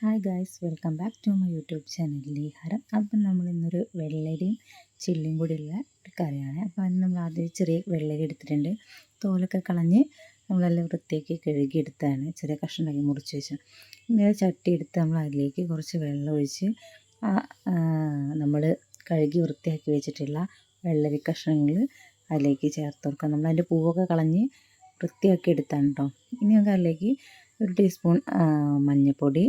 Hi guys, welcome back to my YouTube channel ലീഹാരം. അപ്പം നമ്മളിന്നൊരു വെള്ളരിയും ചില്ലിയും കൂടി ഉള്ള ഒരു കറിയാണ്. അപ്പോൾ അതിന് നമ്മൾ ആദ്യം ചെറിയ വെള്ളരി എടുത്തിട്ടുണ്ട്. തോലൊക്കെ കളഞ്ഞ് നമ്മളെല്ലാം വൃത്തിയാക്കി കഴുകി എടുത്താണ്, ചെറിയ കഷ്ണമാക്കി മുറിച്ച് വെച്ചാൽ. ഇങ്ങനെ ചട്ടി എടുത്ത് നമ്മൾ അതിലേക്ക് കുറച്ച് വെള്ളം ഒഴിച്ച് നമ്മൾ കഴുകി വൃത്തിയാക്കി വെച്ചിട്ടുള്ള വെള്ളരി കഷ്ണങ്ങൾ അതിലേക്ക് ചേർത്ത് കൊടുക്കാം. നമ്മളതിൻ്റെ പൂവൊക്കെ കളഞ്ഞ് വൃത്തിയാക്കി എടുത്താണ് കേട്ടോ. ഇനി നമുക്ക് അതിലേക്ക് ഒരു ടീസ്പൂൺ മഞ്ഞൾപ്പൊടി,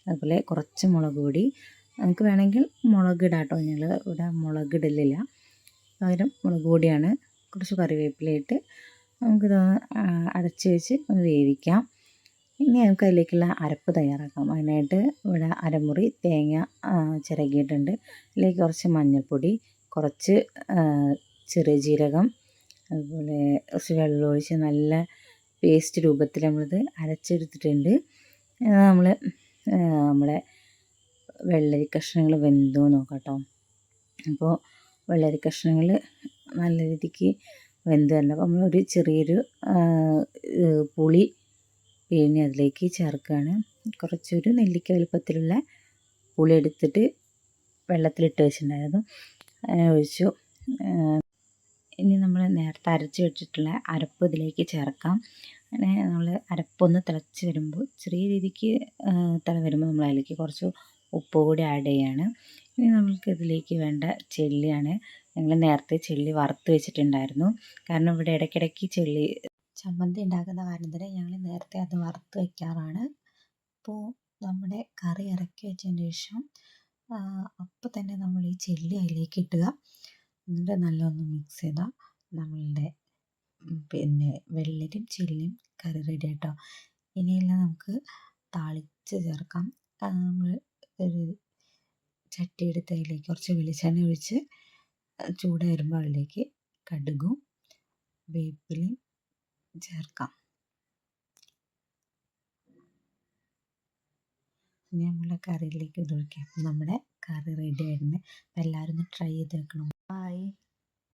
അതുപോലെ കുറച്ച് മുളക് പൊടി. നമുക്ക് വേണമെങ്കിൽ മുളക് ഇടാം കേട്ടോ. ഞങ്ങൾ ഇവിടെ മുളക് ഇടലില്ല, പകരം മുളക് പൊടിയാണ്. കുറച്ച് കറിവേപ്പിലയിട്ട് നമുക്കിത് അടച്ച് വെച്ച് ഒന്ന് വേവിക്കാം. ഇനി നമുക്ക് അതിലേക്കുള്ള അരപ്പ് തയ്യാറാക്കാം. അതിനായിട്ട് ഇവിടെ അരമുറി തേങ്ങ ചിരകിയിട്ടുണ്ട്. അതിലേക്ക് കുറച്ച് മഞ്ഞൾപ്പൊടി, കുറച്ച് ചെറിയ ജീരകം, അതുപോലെ കുറച്ച് വെള്ളം ഒഴിച്ച് നല്ല പേസ്റ്റ് രൂപത്തിൽ നമ്മളിത് അരച്ചെടുത്തിട്ടുണ്ട്. നമ്മുടെ വെള്ളരി കഷ്ണങ്ങൾ വെന്തോ നോക്കാം കേട്ടോ. അപ്പോൾ വെള്ളരി കഷ്ണങ്ങൾ നല്ല രീതിക്ക് വെന്ത് വരണം. അപ്പോൾ നമ്മളൊരു ചെറിയൊരു പുളി പിഴിഞ്ഞ് അതിലേക്ക് ചേർക്കുകയാണ്. കുറച്ചൊരു നെല്ലിക്ക വലുപ്പത്തിലുള്ള പുളി എടുത്തിട്ട് വെള്ളത്തിലിട്ട് വെച്ചിട്ടുണ്ടായിരുന്നു, അങ്ങനെ ഒഴിച്ചു. ഇനി നമ്മൾ നേരത്തെ അരച്ച് വെച്ചിട്ടുള്ള അരപ്പ് ഇതിലേക്ക് ചേർക്കാം. അങ്ങനെ നമ്മൾ അരപ്പൊന്ന് തിളച്ച് വരുമ്പോൾ, ചെറിയ രീതിക്ക് തിള വരുമ്പോൾ നമ്മൾ അതിലേക്ക് കുറച്ച് ഉപ്പ് കൂടി ആഡ് ചെയ്യാണ്. ഇനി നമ്മൾക്ക് ഇതിലേക്ക് വേണ്ട ചെള്ളിയാണ്. ഞങ്ങൾ നേരത്തെ ചെള്ളി വറുത്ത് വെച്ചിട്ടുണ്ടായിരുന്നു. കാരണം ഇവിടെ ഇടയ്ക്കിടയ്ക്ക് ചെള്ളി ചമ്മന്തി ഉണ്ടാക്കുന്ന കാരണത്തിന് ഞങ്ങൾ നേരത്തെ അത് വറുത്ത് വയ്ക്കാറാണ്. അപ്പോൾ നമ്മുടെ കറി ഇറക്കി വെച്ചതിന് ശേഷം അപ്പോൾ തന്നെ നമ്മൾ ഈ ചെള്ളി അതിലേക്ക് ഇടുക. എന്നിട്ട് നല്ലൊന്ന് മിക്സ് ചെയ്താൽ നമ്മളുടെ വെള്ളരിയും ചില്ലിയും കറി റെഡി കേട്ടോ. ഇനിയെല്ലാം നമുക്ക് താളിച്ച് ചേർക്കാം. നമ്മൾ ഒരു ചട്ടി എടുത്ത് അതിലേക്ക് കുറച്ച് വെളിച്ചെണ്ണ ഒഴിച്ച് ചൂടായി വരുമ്പോൾ അതിലേക്ക് കടുകും വേപ്പിലയും ചേർക്കാം. ഇനി നമ്മളെ കറിയിലേക്ക് ഇത് ഒഴിക്കാം. നമ്മുടെ കറി റെഡി ആയിട്ടുണ്ട്. അപ്പോൾ എല്ലാവരും ഒന്ന് ട്രൈ ചെയ്ത് വെക്കണം. ബൈ.